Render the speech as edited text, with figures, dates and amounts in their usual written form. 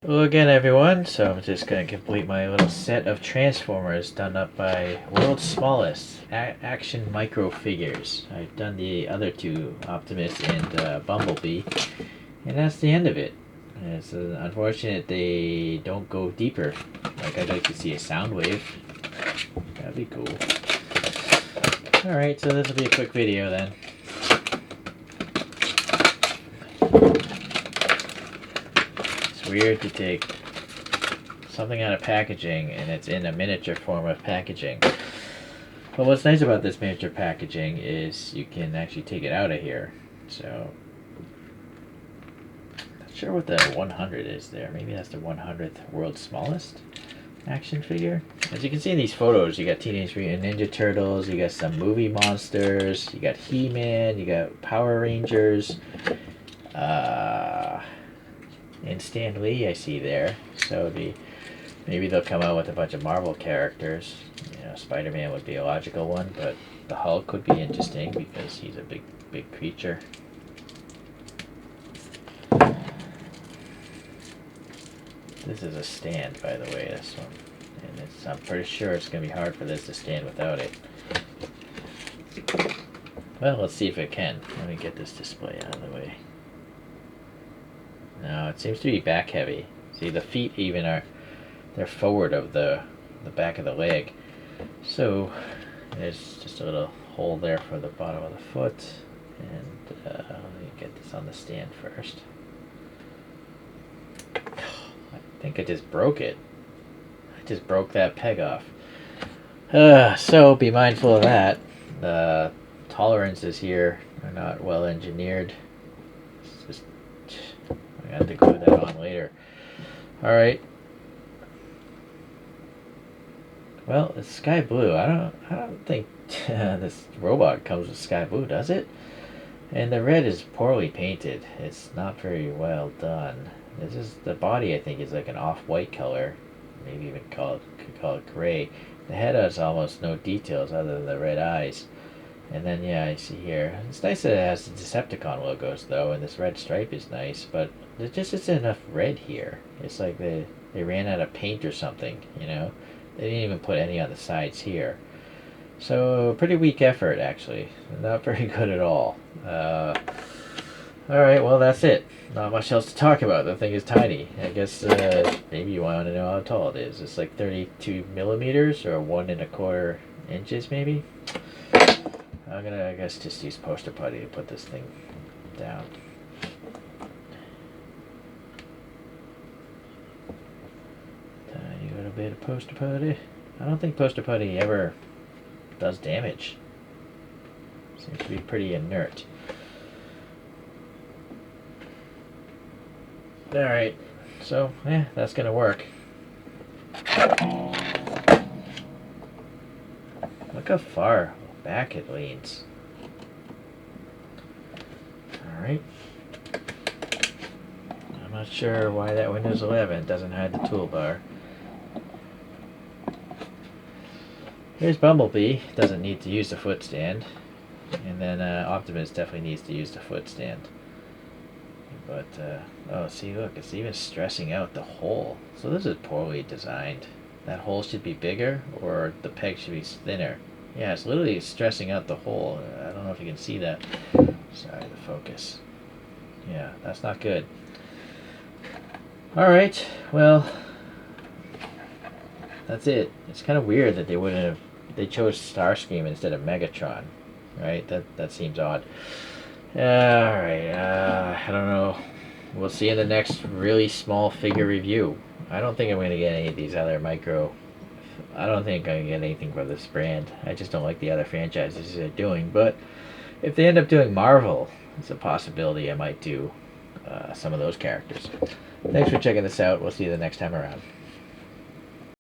Hello again, everyone. So I'm just going to complete my little set of Transformers done up by World's Smallest Action Micro Figures. I've done the other two, Optimus and Bumblebee, and that's the end of it. It's unfortunate they don't go deeper. Like, I'd like to see a sound wave. That'd be cool. Alright, so this will be a quick video then. Weird to take something out of packaging and it's in a miniature form of packaging. But what's nice about this miniature packaging is you can actually take it out of here. So, not sure what the 100 is there. Maybe that's the 100th World's Smallest action figure. As you can see in these photos, you got Teenage Mutant Ninja Turtles, you got some movie monsters, you got He-Man, you got Power Rangers, and Stan Lee I see there, so maybe they'll come out with a bunch of Marvel characters. You know, Spider-Man would be a logical one, but the Hulk would be interesting because he's a big creature. This is a stand, by the way, this one, and I'm pretty sure it's going to be hard for this to stand without it. Well, let's see if it can. Let me get this display out of the way. No, it seems to be back heavy. See, the feet even they're forward of the back of the leg. So there's just a little hole there for the bottom of the foot. And let me get this on the stand first. I think I just broke it. I just broke that peg off. So be mindful of that. The tolerances here are not well engineered. It's just I have to glue that on later. Alright. Well, it's sky blue. I don't think this robot comes with sky blue, does it? And the red is poorly painted. It's not very well done. This is the body, I think, is like an off-white color. Maybe even could call it gray. The head has almost no details other than the red eyes. And then, yeah, I see here. It's nice that it has the Decepticon logos, though, and this red stripe is nice, but there just isn't enough red here. It's like they ran out of paint or something, you know? They didn't even put any on the sides here. So, pretty weak effort, actually. Not very good at all. Alright, well, that's it. Not much else to talk about. The thing is tiny. I guess maybe you want to know how tall it is. It's like 32 millimeters, or 1¼ inches, maybe? I'm gonna, I guess, just use poster putty to put this thing down. Tiny little bit of poster putty. I don't think poster putty ever does damage. Seems to be pretty inert. Alright, so, yeah, that's gonna work. Look how far back it leans. Alright. I'm not sure why that Windows 11 doesn't hide the toolbar. Here's Bumblebee. Doesn't need to use the foot stand. And then Optimus definitely needs to use the foot stand. But, oh, see, look, it's even stressing out the hole. So this is poorly designed. That hole should be bigger, or the peg should be thinner. Yeah, it's literally stressing out the hole. I don't know if you can see that. Sorry, the focus. Yeah, that's not good. Alright, well, that's it. It's kind of weird that they chose Starscream instead of Megatron. Right? That seems odd. Alright, I don't know. We'll see in the next really small figure review. I don't think I'm going to get any of these other micro. I don't think I'm going to get anything for this brand. I just don't like the other franchises they're doing. But if they end up doing Marvel, it's a possibility I might do some of those characters. Thanks for checking this out. We'll see you the next time around.